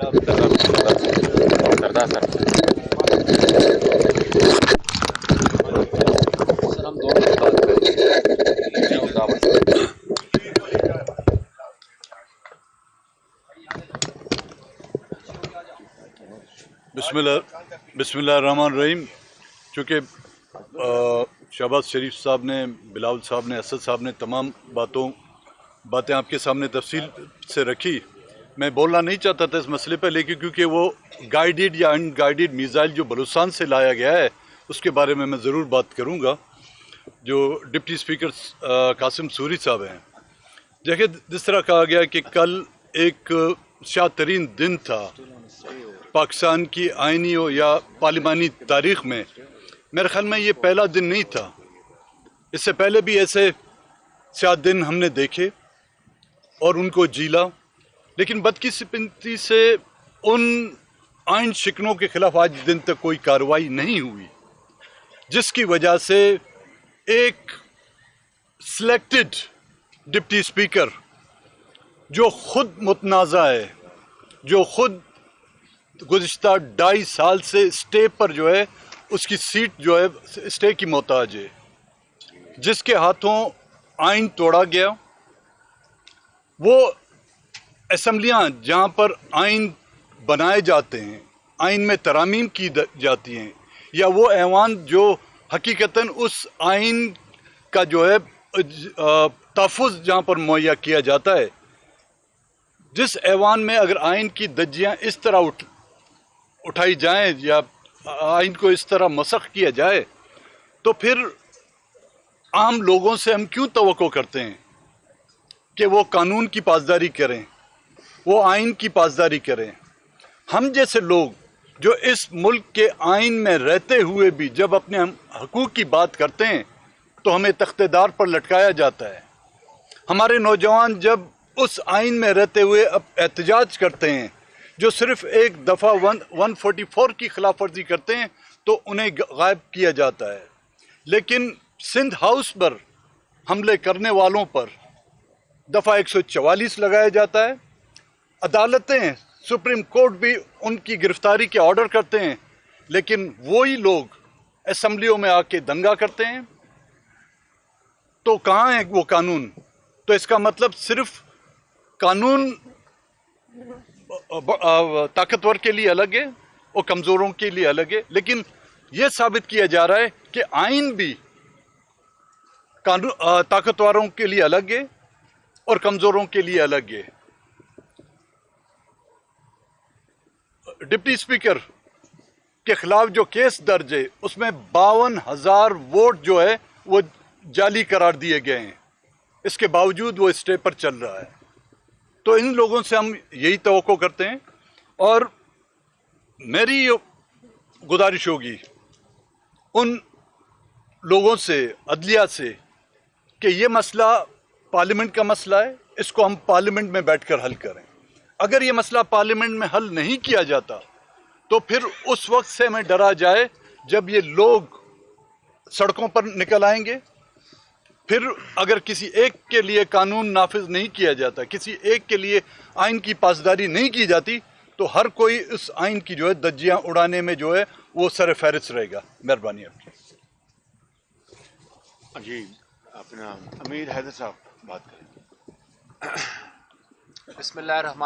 سردار سر ہم دونوں کی بات کریں بسم اللہ الرحمن الرحیم. چونکہ شہباز شریف صاحب نے، بلاول صاحب نے، اسد صاحب نے تمام باتیں آپ کے سامنے تفصیل سے رکھی. میں بولنا نہیں چاہتا تھا اس مسئلے پہ، لیکن کیونکہ وہ گائیڈڈ یا ان گائیڈڈ میزائل جو بلوچستان سے لایا گیا ہے اس کے بارے میں ضرور بات کروں گا. جو ڈپٹی اسپیکر قاسم سوری صاحب ہیں، دیکھیں جس طرح کہا گیا کہ کل ایک شاد ترین دن تھا پاکستان کی آئینی یا پارلیمانی تاریخ میں. میرے خیال میں یہ پہلا دن نہیں تھا. اس سے پہلے بھی ایسے شاد دن ہم نے دیکھے اور ان کو جیلا، لیکن بدقسمتی سے ان آئین شکنوں کے خلاف آج دن تک کوئی کارروائی نہیں ہوئی، جس کی وجہ سے ایک سلیکٹڈ ڈپٹی اسپیکر جو خود متنازع ہے، جو خود گزشتہ 2.5 سال سے اسٹے پر جو ہے، اس کی سیٹ جو ہے اسٹے کی محتاج ہے، جس کے ہاتھوں آئین توڑا گیا. وہ اسمبلیاں جہاں پر آئین بنائے جاتے ہیں، آئین میں ترامیم کی جاتی ہیں، یا وہ ایوان جو حقیقتاً اس آئین کا جو ہے تحفظ جہاں پر مہیا کیا جاتا ہے، جس ایوان میں اگر آئین کی دھجیاں اس طرح اٹھائی جائیں یا آئین کو اس طرح مسخ کیا جائے، تو پھر عام لوگوں سے ہم کیوں توقع کرتے ہیں کہ وہ قانون کی پاسداری کریں، وہ آئین کی پاسداری کریں. ہم جیسے لوگ جو اس ملک کے آئین میں رہتے ہوئے بھی جب اپنے حقوق کی بات کرتے ہیں تو ہمیں تختے دار پر لٹکایا جاتا ہے. ہمارے نوجوان جب اس آئین میں رہتے ہوئے احتجاج کرتے ہیں، جو صرف ایک دفعہ 144 کی خلاف ورزی کرتے ہیں، تو انہیں غائب کیا جاتا ہے. لیکن سندھ ہاؤس پر حملے کرنے والوں پر دفعہ 144 لگایا جاتا ہے. عدالتیں، سپریم کورٹ بھی ان کی گرفتاری کے آرڈر کرتے ہیں، لیکن وہی لوگ اسمبلیوں میں آ کے دنگا کرتے ہیں. تو کہاں ہے وہ قانون؟ تو اس کا مطلب صرف قانون طاقتور کے لیے الگ ہے اور کمزوروں کے لیے الگ ہے، لیکن یہ ثابت کیا جا رہا ہے کہ آئین بھی طاقتوروں کے لیے الگ ہے اور کمزوروں کے لیے الگ ہے. ڈپٹی اسپیکر کے خلاف جو کیس درج ہے اس میں 52,000 ووٹ جو ہے وہ جعلی قرار دیے گئے ہیں. اس کے باوجود وہ اسٹے پر چل رہا ہے. تو ان لوگوں سے ہم یہی توقع کرتے ہیں، اور میری گزارش ہوگی ان لوگوں سے، عدلیہ سے، کہ یہ مسئلہ پارلیمنٹ کا مسئلہ ہے، اس کو ہم پارلیمنٹ میں بیٹھ کر حل کریں. اگر یہ مسئلہ پارلیمنٹ میں حل نہیں کیا جاتا تو پھر اس وقت سے ہمیں ڈرا جائے جب یہ لوگ سڑکوں پر نکل آئیں گے. پھر اگر کسی ایک کے لیے قانون نافذ نہیں کیا جاتا، کسی ایک کے لیے آئین کی پاسداری نہیں کی جاتی، تو ہر کوئی اس آئین کی جو ہے دھجیاں اڑانے میں جو ہے وہ سر فہرست رہے گا. مہربانی آپ کی. جی، اپنا امیر حیدر صاحب بات کریں. بسم اللہ الرحمن